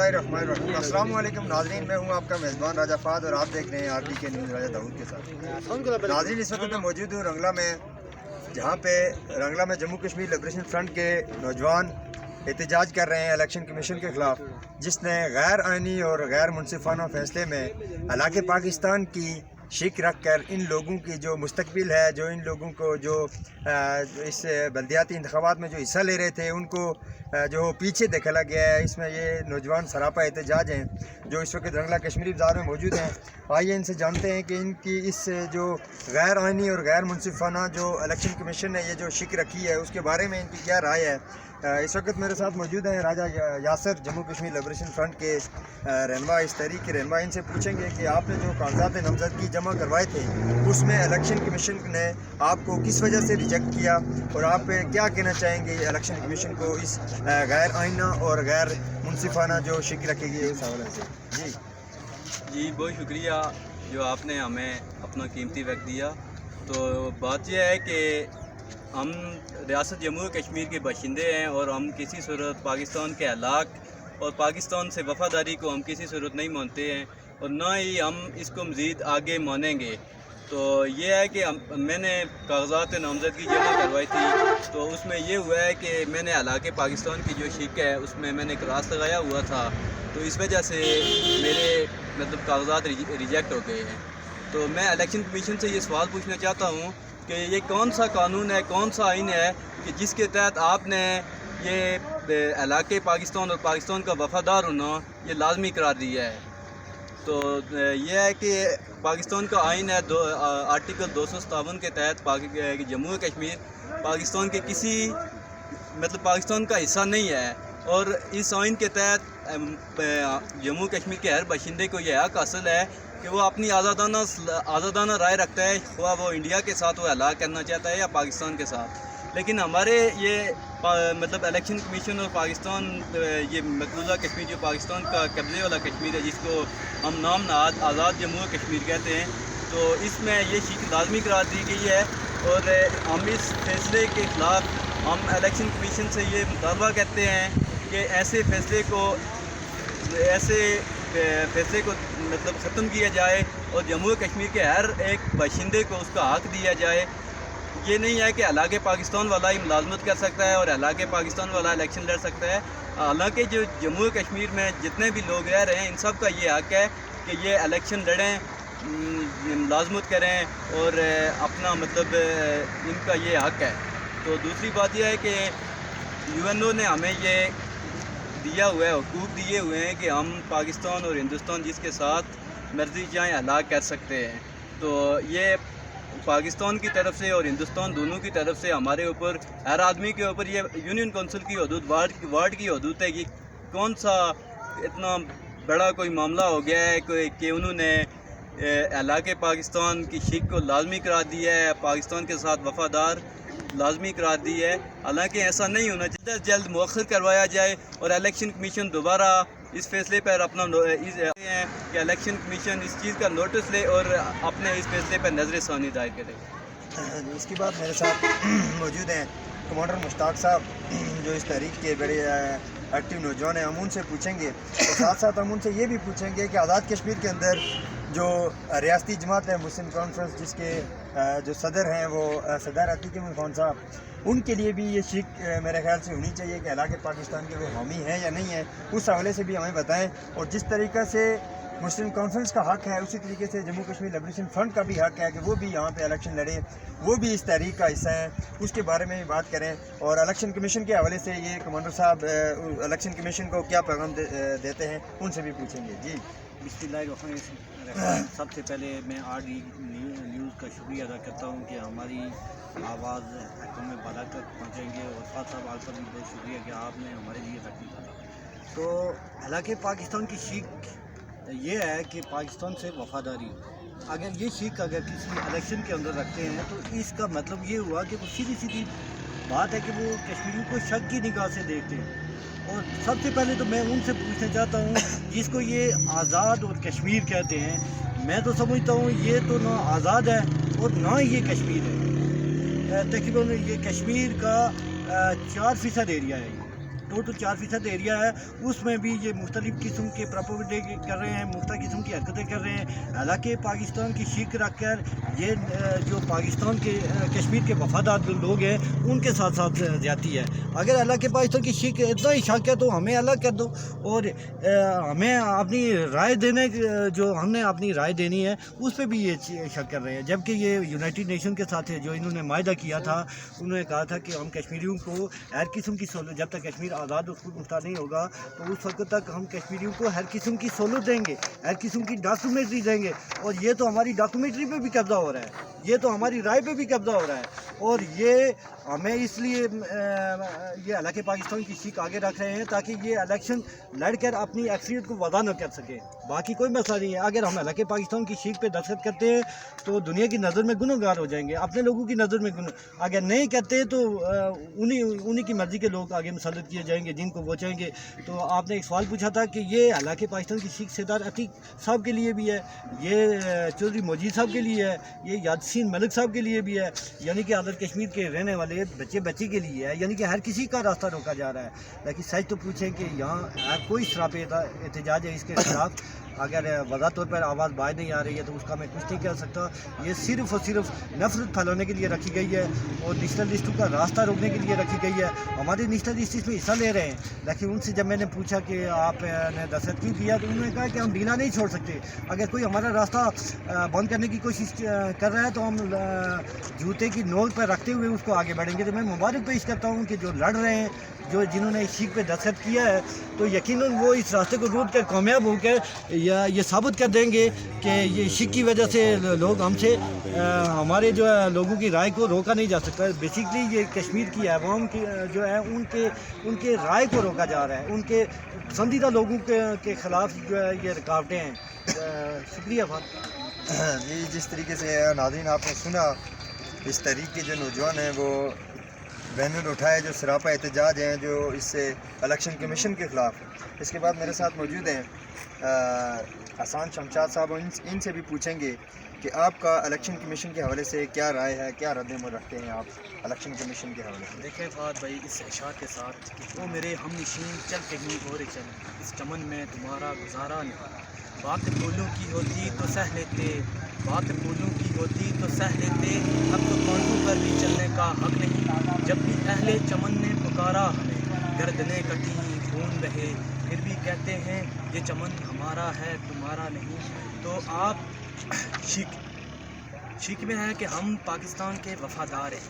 बिस्मिल्लाहिर्रहमानिर्रहीम। अस्सलाम वालेकुम नाज़रीन, मैं हूं आपका मेज़बान राजा फ़ाद और आप देख रहे हैं आरडी के न्यूज़ राजा दाऊद के साथ। नाज़रीन, इस वक्त मैं मौजूद हूं रंगला में, जहां पे रंगला में जम्मू कश्मीर लिबरेशन फ्रंट के नौजवान एहतजाज कर रहे हैं इलेक्शन कमीशन के ख़िलाफ़, जिसने गैर आइनी और गैर मुनसिफाना फ़ैसले में इलाक़े पाकिस्तान की शिक रख कर इन लोगों की जो मुस्तकबिल है, जो इन लोगों को जो इस बल्दियाती इंतखाबात में जो हिस्सा ले रहे थे उनको जो पीछे धकेला गया है। इसमें ये नौजवान सरापा एहतजाज हैं जो इस वक्त रंगला कश्मीरी बाज़ार में मौजूद हैं। आइए इनसे जानते हैं कि इनकी इस जो गैर आइनी और गैर मुनसिफाना जो इलेक्शन कमीशन ने ये जो शिक रखी है उसके बारे में इनकी क्या राय है। इस वक्त मेरे साथ मौजूद हैं राजा यासर, जम्मू कश्मीर लिबरेशन फ्रंट के रहनुमा, इस तहरीक के रहनुमा। इनसे पूछेंगे कि आपने जो कागजात नामजदगी जमा करवाए थे उसमें इलेक्शन कमीशन ने आपको किस वजह से रिजेक्ट किया और आप क्या कहना चाहेंगे इलेक्शन कमीशन को इस गैर आइना और गैर मुनसिफाना जो शिक रखी गई है उस हवाले से। जी बहुत शुक्रिया जो आपने हमें अपना कीमती वक्त दिया। तो बात यह है कि हम रियासत जम्मू कश्मीर के बाशिंदे हैं और हम किसी सूरत पाकिस्तान के हालात और पाकिस्तान से वफ़ादारी को हम किसी सूरत नहीं मानते हैं और ना ही हम इसको मज़ीद आगे मानेंगे। तो ये है कि मैंने कागजात नामजदगी जमा करवाई थी, तो उसमें ये हुआ है कि मैंने इलाक़े पाकिस्तान की जो शिक है उसमें मैंने क्रॉस लगाया हुआ था, तो इस वजह से मेरे मतलब कागजात रिजेक्ट हो गए हैं। तो मैं इलेक्शन कमीशन से ये सवाल पूछना चाहता हूँ कि ये कौन सा कानून है, कौन सा आइन है कि जिसके तहत आपने ये इलाक़े पाकिस्तान और पाकिस्तान का वफ़ादार होना ये लाजमी करार दिया है। तो यह है कि पाकिस्तान का आइन है आर्टिकल 257 के तहत जम्मू कश्मीर पाकिस्तान के किसी मतलब पाकिस्तान का हिस्सा नहीं है और इस आइन के तहत जम्मू कश्मीर के हर बाशिंदे को यह हक़ हासिल है कि वो अपनी आज़ादाना राय रखता है, ख्वाह वो इंडिया के साथ वो हलाक करना चाहता है या पाकिस्तान के साथ। लेकिन हमारे ये मतलब इलेक्शन कमीशन और पाकिस्तान ये मकबूजा कश्मीर जो पाकिस्तान का कब्ज़े वाला कश्मीर है जिसको हम नाम नहाद आज़ाद जम्मू कश्मीर कहते हैं, तो इसमें ये शिक लाजमी करार दी गई है और हम इस फैसले के ख़िलाफ़ हम इलेक्शन कमीशन से ये मुतालबा करते हैं कि ऐसे फैसले को मतलब ख़त्म किया जाए और जम्मू कश्मीर के हर एक बाशिंदे को उसका हक़ दिया जाए। ये नहीं है कि इलाक़े पाकिस्तान वाला ही मुलाजमत कर सकता है और इलाक़े पाकिस्तान वाला इलेक्शन लड़ सकता है। हालांकि जो जम्मू कश्मीर में जितने भी लोग रह रहे हैं इन सब का ये हक़ है कि ये इलेक्शन लड़ें, मुलाजमत करें और अपना मतलब इनका ये हक़ है। तो दूसरी बात यह है कि UNO ने हमें ये दिया हुआ है, हुकूक दिए हुए हैं कि हम पाकिस्तान और हिंदुस्तान जिसके साथ मर्ज़ी चाहें हलाक कर सकते हैं। तो ये पाकिस्तान की तरफ से और हिंदुस्तान दोनों की तरफ से हमारे ऊपर, हर आदमी के ऊपर ये यूनियन कौंसिल की हदूद, वार्ड की हदूद है कि कौन सा इतना बड़ा कोई मामला हो गया है कि उन्होंने इलाक़े पाकिस्तान की शिक को लाजमी करार दिया है, पाकिस्तान के साथ वफ़ादार लाजमी करार दी है। हालांकि ऐसा नहीं होना चाहिए, जल्द मौखर करवाया जाए और इलेक्शन कमीशन दोबारा इस फैसले पर अपना कि इलेक्शन कमीशन इस चीज़ का नोटिस ले और अपने इस फैसले पर नजर सानी दायर करे। इसके बाद मेरे साथ मौजूद हैं कमांडर मुश्ताक साहब जो इस तहरीक के बड़े एक्टिव नौजवान हैं। हम उनसे पूछेंगे और साथ साथ हम उनसे ये भी पूछेंगे कि आज़ाद कश्मीर के अंदर जो रियासती जमात है मुस्लिम कॉन्फ्रेंस जिसके जो सदर हैं वो सदर अतीक अहमद खान साहब, उनके लिए भी ये शिक मेरे ख्याल से होनी चाहिए कि इलाक़े पाकिस्तान के वो हामी हैं या नहीं है, उस हवाले से भी हमें बताएं। और जिस तरीक़े से मुस्लिम कॉन्फ्रेंस का हक़ है उसी तरीके से जम्मू कश्मीर लिबरेशन फ्रंट का भी हक़ है कि वो भी यहाँ पे इलेक्शन लड़े, वो भी इस तहरीक का हिस्सा है, उसके बारे में भी बात करें। और इलेक्शन कमीशन के हवाले से ये कमांडर साहब इलेक्शन कमीशन को क्या पैगाम देते हैं उनसे भी पूछेंगे। जी बिस्मिल्लाहिर्रहमानिर्रहीम। सबसे पहले मैं आरडी न्यूज़ का शुक्रिया अदा करता हूँ कि हमारी आवाज़ हक़ों में बाला तक पहुँचेंगे और साथ साथ आपका भी बहुत शुक्रिया कि आपने हमारे लिए वक्त निकाला। तो इलाक़े पाकिस्तान की शिक ये है कि पाकिस्तान से वफ़ादारी, अगर ये शिक अगर किसी इलेक्शन के अंदर रखते हैं तो इसका मतलब ये हुआ कि वो सीधी सीधी बात है कि वो कश्मीरियों को शक की निगाह से देखते हैं। और सबसे पहले तो मैं उनसे पूछना चाहता हूँ जिसको ये आज़ाद और कश्मीर कहते हैं, मैं तो समझता हूँ ये तो ना आज़ाद है और ना ये कश्मीर है। तकरीबन ये कश्मीर का 4% एरिया है टोटल 4% एरिया है, उसमें भी ये मुख्तलिफ़ किस्म के प्रोपेगेंडे कर रहे हैं, मुख्तलिफ़ किस्म की हरकतें कर रहे हैं। हालांकि पाकिस्तान की शीख रख कर ये जो पाकिस्तान के कश्मीर के वफादार जो लोग हैं उनके साथ साथ ज़्यादती है। अगर अल्लाह के पाकिस्तान की शीख इतना ही शक है तो हमें अलग कर दो, और हमें अपनी राय देने जो हमने अपनी राय देनी है उस पर भी ये शक कर रहे हैं। जबकि ये यूनाइटेड नेशन के साथ है, जो इन्होंने मायदा किया था, उन्होंने कहा था कि हम कश्मीरियों को हर किस्म की सहूलत, जब तक कश्मीर आज़ाद और खुद मुख्तार नहीं होगा तो उस वक्त तक हम कश्मीरियों को हर किस्म की सहूलत देंगे, हर किस्म की डॉक्यूमेंट्री देंगे। और ये तो हमारी डॉक्यूमेंट्री पे भी कब्जा हो रहा है, ये तो हमारी राय पे भी कब्जा हो रहा है, और ये हमें इसलिए ये हालांकि पाकिस्तान की शीख आगे रख रहे हैं ताकि ये इलेक्शन लड़कर अपनी अक्सरियत को वदा न कर सके। बाकी कोई मसला नहीं है। अगर हम हालांकि पाकिस्तान की शीख पे दस्तखत करते हैं तो दुनिया की नज़र में गुनहगार हो जाएंगे, अपने लोगों की नज़र में अगर नहीं करते तो उन्हीं की मर्ज़ी के लोग आगे मुसल्लत किए जाएंगे जिनको वो चाहेंगे। तो आपने एक सवाल पूछा था कि ये हालांकि पाकिस्तान की शीख सरदार अतीक साहब के लिए भी है, ये चौधरी मोजीद साहब के लिए है, ये यासीन मलिक साहब के लिए भी है, यानी कि आज़ाद कश्मीर के रहने वाले बच्चे के लिए है, यानी कि हर किसी का रास्ता रोका जा रहा है। लेकिन सच तो पूछें कि यहाँ कोई शराब एहतजाज है इसके खिलाफ, अगर वज़ा तौर पर आवाज़ बाहर नहीं आ रही है तो उसका मैं कुछ नहीं कह सकता। ये सिर्फ़ और सिर्फ नफरत फैलाने के लिए रखी गई है और नेशनलिस्टों का रास्ता रोकने के लिए रखी गई है। हमारे नेशनलिस्ट इसमें हिस्सा ले रहे हैं, लेकिन उनसे जब मैंने पूछा कि आपने दस्तखत क्यों किया तो उन्होंने कहा कि हम ढीला नहीं छोड़ सकते। अगर कोई हमारा रास्ता बंद करने की कोशिश कर रहा है तो हम जूते की नोक पर रखते हुए उसको आगे बढ़ेंगे। तो मैं मुबारक पेश करता हूँ कि जो लड़ रहे हैं, जो जिन्होंने शीख पे दस्तखत किया है, तो यकीनन वो इस रास्ते को रोक कर कामयाब होकर या ये साबित कर देंगे कि ये शीख की वजह से लोग हमसे हमारे जो है लोगों की राय को रोका नहीं जा सकता। बेसिकली ये कश्मीर की आवाम की जो है उनके राय को रोका जा रहा है, उनके पसंदीदा लोगों के ख़िलाफ़ जो है ये रुकावटें हैं। शुक्रिया फान जी। जिस तरीके से नाज़रीन आपने सुना, इस तरीके के जो नौजवान हैं वो बैनर उठाए, जो सरापा एहतजाज हैं जो इससे इलेक्शन कमीशन के ख़िलाफ़। इसके बाद मेरे साथ मौजूद हैं हसन शमशाद साहब, इनसे भी पूछेंगे कि आपका इलेक्शन कमीशन के हवाले से क्या राय है, क्या रद्द-ए-अमल रखते हैं आप इलेक्शन कमीशन के हवाले से। देखें फ़ाद भाई, इस इशार के साथ कि वो मेरे हम नशीन चल कहीं और चल, इस चमन में तुम्हारा गुजारा नहीं। बात फूलों की होती तो सह लेते, बात फूलों की होती तो सह लेते, अब तो कांटों पर भी चलने का हक नहीं। जब भी अहले चमन ने पुकारा हमें, गर्दनें कटी खून बहे, फिर भी कहते हैं ये चमन हमारा है तुम्हारा नहीं। तो आप शीख में है कि हम पाकिस्तान के वफ़ादार हैं,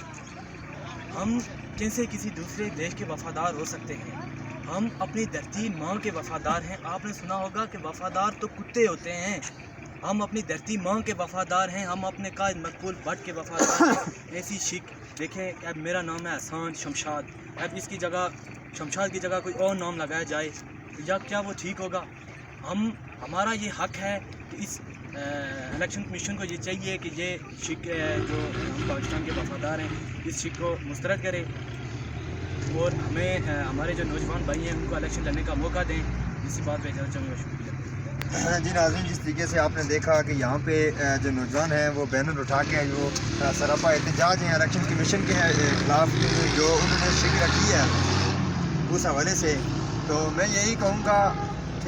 हम कैसे किसी दूसरे देश के वफ़ादार हो सकते हैं। हम अपनी धरती माँ के वफ़ादार हैं। आपने सुना होगा कि वफ़ादार तो कुत्ते होते हैं, हम अपनी धरती माँ के वफ़ादार हैं, हम अपने कायद मकबूल भट्ट के वफ़ादार हैं। ऐसी शीख देखें, अब मेरा नाम है हसन शमशाद, अब इसकी जगह शमशाद की जगह कोई और नाम लगाया जाए या क्या वो ठीक होगा? हमारा ये हक है कि इस इलेक्शन कमीशन को ये चाहिए कि ये शीख जो पाकिस्तान के वफ़ादार हैं इस शीख को मुस्तरद करे और हमें हमारे जो नौजवान भाई हैं उनको इलेक्शन लड़ने का मौका दें। इसी बात पर इजाज़त चाहूँगा। शुक्रिया जी नाज़रीन, जिस तरीके से आपने देखा कि यहाँ पे जो नौजवान हैं वो बैनर उठा के जो सरापा एहतजाज हैं इलेक्शन कमीशन के खिलाफ जो उन्होंने शिक रखी है उस हवाले से, तो मैं यही कहूँगा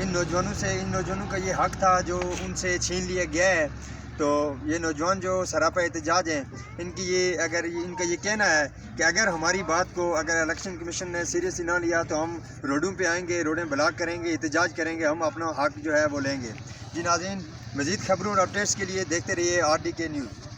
इन नौजवानों का ये हक था जो उनसे छीन लिया गया है। तो ये नौजवान जो सरापा एहतजाज हैं इनका ये कहना है कि अगर हमारी बात को अगर इलेक्शन कमीशन ने सीरियसली ना लिया तो हम रोडों पे आएंगे, रोडें ब्लॉक करेंगे, एहतजाज करेंगे, हम अपना हक जो है वो लेंगे। जी नाज़रीन, मज़ीद खबरों और अपडेट्स के लिए देखते रहिए RDK न्यूज़।